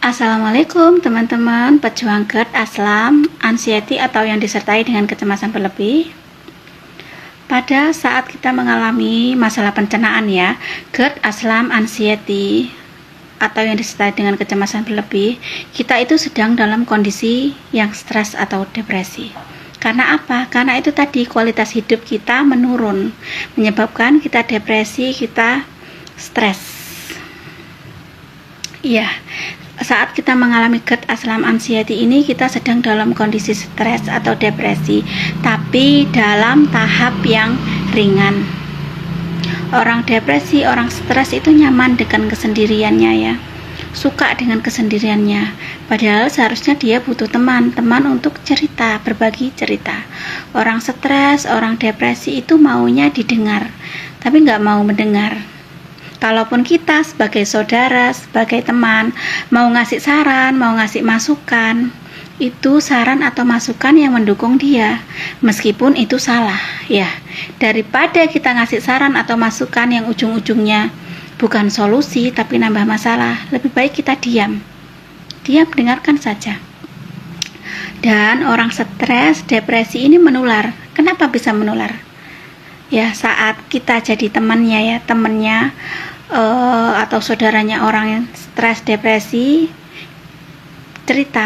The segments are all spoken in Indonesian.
Assalamualaikum teman-teman pejuang GERD, aslam, anxiety atau yang disertai dengan kecemasan berlebih. Pada saat kita mengalami masalah pencernaan ya, GERD, aslam, anxiety atau yang disertai dengan kecemasan berlebih, kita itu sedang dalam kondisi yang stres atau depresi. Karena apa? Karena itu tadi kualitas hidup kita menurun, menyebabkan kita depresi, kita stres. Iya, saat kita mengalami GERD, aslam, anxiety ini kita sedang dalam kondisi stres atau depresi, tapi dalam tahap yang ringan. Orang depresi, orang stres itu nyaman dengan kesendiriannya ya, suka dengan kesendiriannya, padahal seharusnya dia butuh teman untuk cerita, berbagi cerita. Orang stres, orang depresi itu maunya didengar, tapi nggak mau mendengar. Kalaupun kita sebagai saudara, sebagai teman, mau ngasih saran, mau ngasih masukan, itu saran atau masukan yang mendukung dia, meskipun itu salah ya. Daripada kita ngasih saran atau masukan yang ujung-ujungnya bukan solusi tapi nambah masalah, lebih baik kita diam, dengarkan saja. Dan orang stres, depresi ini menular. Kenapa bisa menular? Ya, saat kita jadi temannya atau saudaranya orang yang stres depresi,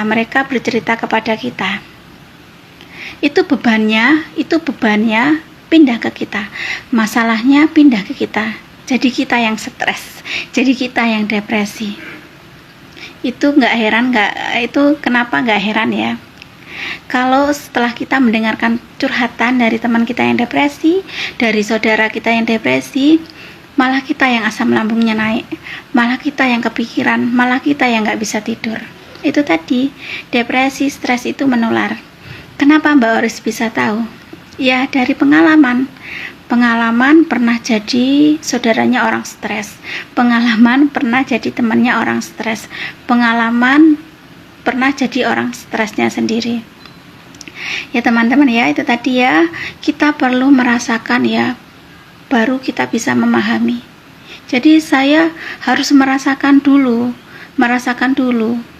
mereka bercerita kepada kita, itu bebannya pindah ke kita, masalahnya pindah ke kita, jadi kita yang stres, jadi kita yang depresi. Itu kenapa nggak heran ya, kalau setelah kita mendengarkan curhatan dari teman kita yang depresi, dari saudara kita yang depresi, malah kita yang asam lambungnya naik, malah kita yang kepikiran, malah kita yang nggak bisa tidur. Itu tadi, depresi, stres itu menular. Kenapa Mbak Oris bisa tahu? Ya, dari pengalaman pernah jadi saudaranya orang stres, pengalaman pernah jadi temannya orang stres, pengalaman pernah jadi orang stresnya sendiri. Ya teman-teman ya, itu tadi ya, kita perlu merasakan ya, baru kita bisa memahami. Jadi saya harus merasakan dulu,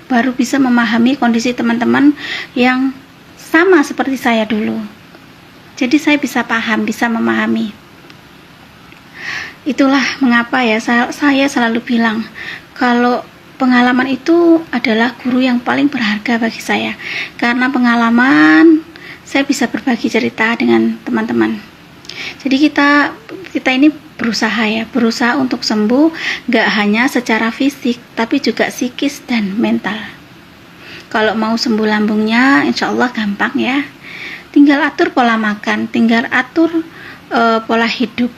baru bisa memahami kondisi teman-teman yang sama seperti saya dulu. Jadi saya bisa paham, bisa memahami. Itulah mengapa ya saya selalu bilang, kalau pengalaman itu adalah guru yang paling berharga bagi saya. Karena pengalaman, saya bisa berbagi cerita dengan teman-teman. Jadi kita ini berusaha untuk sembuh, gak hanya secara fisik, tapi juga psikis dan mental. Kalau mau sembuh lambungnya, insya Allah gampang ya. Tinggal atur pola makan, tinggal atur pola hidup.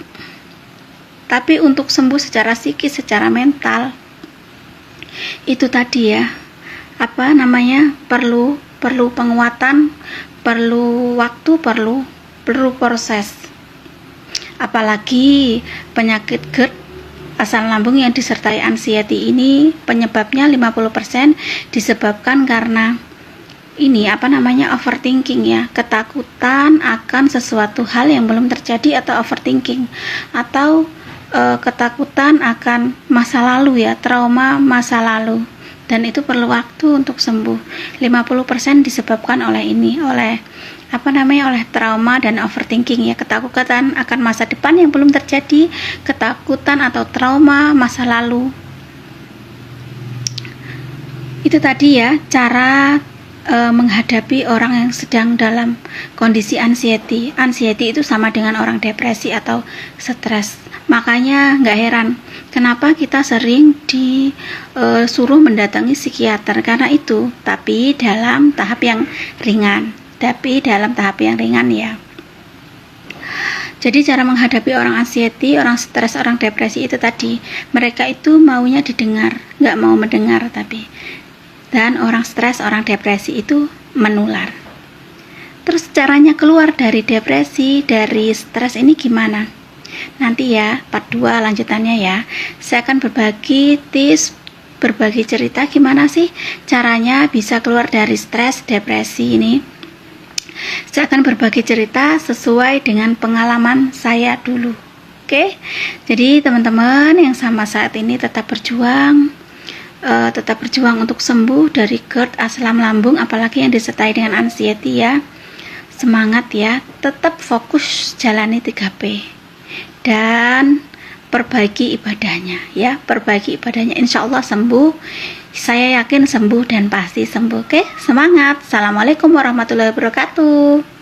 Tapi untuk sembuh secara psikis, secara mental, itu tadi ya, perlu penguatan, perlu waktu, perlu proses. Apalagi penyakit GERD, asam lambung yang disertai anxiety ini, penyebabnya 50% disebabkan karena overthinking ya, ketakutan akan sesuatu hal yang belum terjadi atau overthinking, atau ketakutan akan masa lalu ya, trauma masa lalu, dan itu perlu waktu untuk sembuh. 50% disebabkan oleh trauma dan overthinking ya, ketakutan akan masa depan yang belum terjadi, ketakutan atau trauma masa lalu. Itu tadi ya, cara menghadapi orang yang sedang dalam kondisi anxiety. Anxiety itu sama dengan orang depresi atau stres. Makanya nggak heran kenapa kita sering disuruh mendatangi psikiater karena itu, tapi dalam tahap yang ringan. Ya. Jadi cara menghadapi orang anxiety, orang stres, orang depresi itu tadi, mereka itu maunya didengar, nggak mau mendengar tapi. Dan orang stres, orang depresi itu menular. Terus caranya keluar dari depresi, dari stres ini gimana? Nanti ya, part 2 lanjutannya ya. Saya akan berbagi tips, berbagi cerita gimana sih caranya bisa keluar dari stres, depresi ini. Saya akan berbagi cerita sesuai dengan pengalaman saya dulu. Oke? Jadi teman-teman yang sama saat ini tetap berjuang, tetap berjuang untuk sembuh dari GERD, asam lambung, apalagi yang disertai dengan anxiety ya. Semangat ya, tetap fokus jalani 3P dan perbaiki ibadahnya ya, perbaiki ibadahnya, insya Allah sembuh. Saya yakin sembuh dan pasti sembuh. Oke, semangat. Assalamualaikum warahmatullahi wabarakatuh.